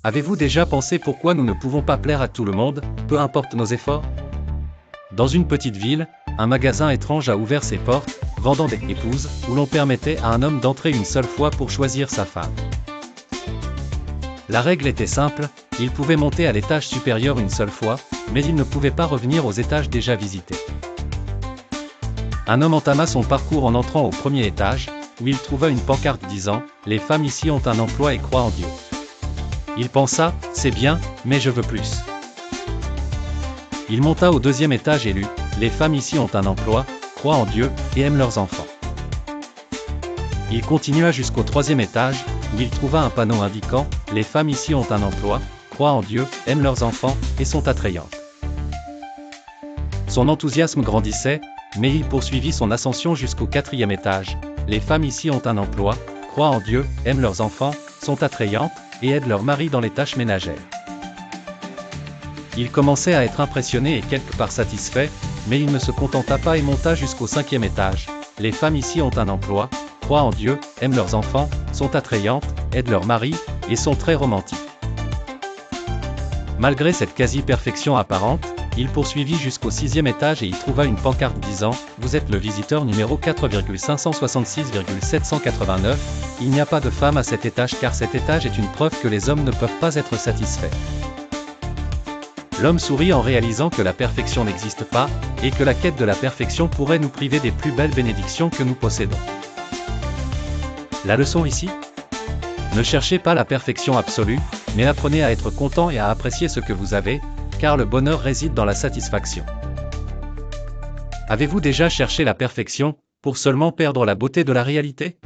Avez-vous déjà pensé pourquoi nous ne pouvons pas plaire à tout le monde, peu importe nos efforts? Dans une petite ville, un magasin étrange a ouvert ses portes, vendant des épouses, où l'on permettait à un homme d'entrer une seule fois pour choisir sa femme. La règle était simple, il pouvait monter à l'étage supérieur une seule fois, mais il ne pouvait pas revenir aux étages déjà visités. Un homme entama son parcours en entrant au premier étage, où il trouva une pancarte disant « Les femmes ici ont un emploi et croient en Dieu ». Il pensa « C'est bien, mais je veux plus ». Il monta au deuxième étage et lut « Les femmes ici ont un emploi, croient en Dieu, et aiment leurs enfants ». Il continua jusqu'au troisième étage, où il trouva un panneau indiquant « Les femmes ici ont un emploi, croient en Dieu, aiment leurs enfants, et sont attrayantes ». Son enthousiasme grandissait, mais il poursuivit son ascension jusqu'au quatrième étage. Les femmes ici ont un emploi, croient en Dieu, aiment leurs enfants, sont attrayantes, et aident leurs maris dans les tâches ménagères. Il commençait à être impressionné et quelque part satisfait, mais il ne se contenta pas et monta jusqu'au cinquième étage. Les femmes ici ont un emploi, croient en Dieu, aiment leurs enfants, sont attrayantes, aident leurs maris, et sont très romantiques. Malgré cette quasi-perfection apparente, il poursuivit jusqu'au sixième étage et y trouva une pancarte disant « Vous êtes le visiteur numéro 4,566,789, il n'y a pas de femme à cet étage car cet étage est une preuve que les hommes ne peuvent pas être satisfaits. » L'homme sourit en réalisant que la perfection n'existe pas, et que la quête de la perfection pourrait nous priver des plus belles bénédictions que nous possédons. La leçon ici? Ne cherchez pas la perfection absolue, mais apprenez à être content et à apprécier ce que vous avez, car le bonheur réside dans la satisfaction. Avez-vous déjà cherché la perfection, pour seulement perdre la beauté de la réalité?